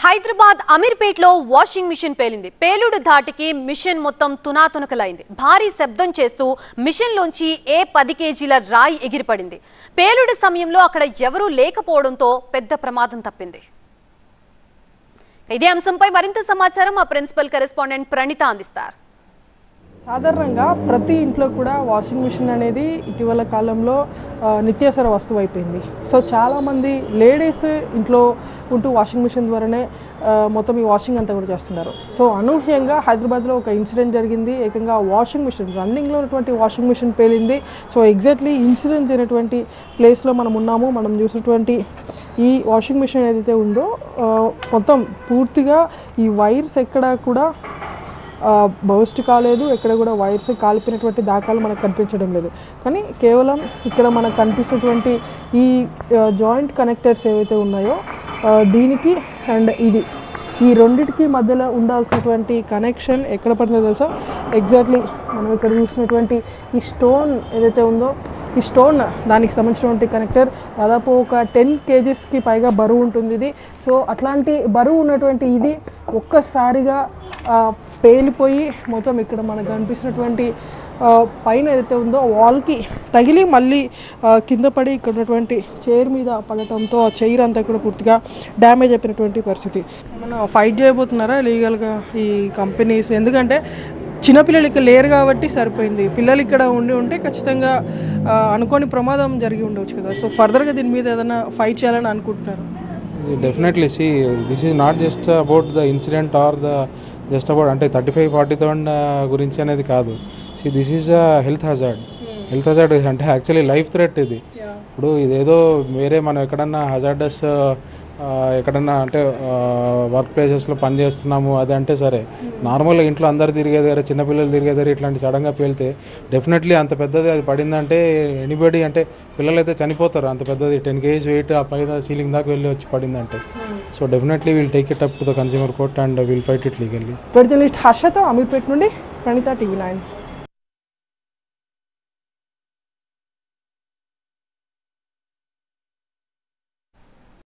Hyderabad అమీర్పేట్లో washing machine పేలింది. పేలుడు ధాటికి మిషన్ మొత్తం తునాతునకలైంది. భారీ శబ్దం చేస్తూ మిషన్ లోంచి 10 కేజీల రాయి ఎగిరిపడింది. పేలుడు సమయంలో అక్కడ ఎవరూ లేకపోవడంతో పెద్ద ప్రమాదం తప్పింది. ఇదే అంశంపై మరింత సమాచారం మా ప్రిన్సిపల్ కరెస్పాండెంట్ ప్రణీత అందిస్తారు. సాధారణంగా ప్రతి ఇంట్లో కూడా వాషింగ్ మిషన్ అనేది ఇటీవల కాలంలో నిత్యావసర వస్తువు అయిపోయింది. సో చాలామంది లేడీస్ ఇంట్లో ఉంటూ వాషింగ్ మిషన్ ద్వారానే మొత్తం ఈ వాషింగ్ అంతా కూడా చేస్తున్నారు. సో అనూహ్యంగా హైదరాబాద్లో ఒక ఇన్సిడెంట్ జరిగింది. ఏకంగా వాషింగ్ మిషన్ రన్నింగ్లో ఉన్నటువంటి వాషింగ్ మిషన్ పేలింది. సో ఎగ్జాక్ట్లీ ఇన్సిడెంట్ జరిగినటువంటి ప్లేస్లో మనం ఉన్నాము. మనం చూసినటువంటి ఈ వాషింగ్ మిషన్ ఏదైతే ఉందో మొత్తం పూర్తిగా ఈ వైర్స్ ఎక్కడ కూడా బర్స్ట్ కాలేదు, ఎక్కడ కూడా వైర్స్ కాలిపోయినటువంటి దాఖలు మనకు కనిపించడం లేదు. కానీ కేవలం ఇక్కడ మనకు కనిపిస్తున్నటువంటి ఈ జాయింట్ కనెక్టర్స్ ఏవైతే ఉన్నాయో దీనికి అండ్ ఈ రెండింటికి మధ్యలో ఉండాల్సినటువంటి కనెక్షన్ ఎక్కడ పడుతుందో తెలుసా? ఎగ్జాక్ట్లీ మనం ఇక్కడ చూసినటువంటి ఈ స్టోన్ ఏదైతే ఉందో ఈ స్టోన్ దానికి సంబంధించినటువంటి కనెక్టర్ దాదాపు ఒక 10 కేజీస్కి పైగా బరువు ఉంటుంది ఇది. సో అట్లాంటి బరువు ఉన్నటువంటి ఇది ఒక్కసారిగా పేలిపోయి మొత్తం ఇక్కడ మనకు కనిపిస్తున్నటువంటి పైన ఏదైతే ఉందో వాల్కి తగిలి మళ్ళీ కింద పడి ఇక్కడ ఉన్నటువంటి చైర్ మీద పడటంతో ఆ చైర్ అంతా కూడా పూర్తిగా డ్యామేజ్ అయిపోయినటువంటి పరిస్థితి. మనం ఫైట్ చేయబోతున్నారా లీగల్గా ఈ కంపెనీస్? ఎందుకంటే చిన్నపిల్లలు ఇక్కడ లేరు కాబట్టి సరిపోయింది. పిల్లలు ఇక్కడ ఉంటే ఖచ్చితంగా అనుకోని ప్రమాదం జరిగి ఉండవచ్చు కదా. సో ఫర్దర్గా దీని మీద ఏదైనా ఫైట్ చేయాలని అనుకుంటున్నారు? Definitely see this is not just about the incident or the just about అంటే 35-40,000 గురించి అనేది కాదు. See this is a health hazard అంటే యాక్చువల్లీ లైఫ్ థ్రెట్ ఇది. ఇప్పుడు ఇదేదో వేరే మనం ఎక్కడన్నా హజార్డస్ ఎక్కడన్నా అంటే వర్క్ ప్లేసెస్లో పని చేస్తున్నాము అది అంటే సరే, నార్మల్గా ఇంట్లో అందరు తిరిగే దగ్గర చిన్నపిల్లలు తిరిగే దగ్గర ఇట్లాంటి సడన్గా పేలితే డెఫినెట్లీ అంత పెద్దది అది పడిందంటే ఎనీబడి అంటే పిల్లలు అయితే చనిపోతారు. అంత పెద్దది 10 kg వెయిట్ ఆ పైన సీలింగ్ దాకా వెళ్ళి వచ్చి పడిందంటే. So definitely will take it up to the consumer court and will fight it legally. Journalist హర్షతో అమీర్పేట్ నుండి ప్రణీత, TV9.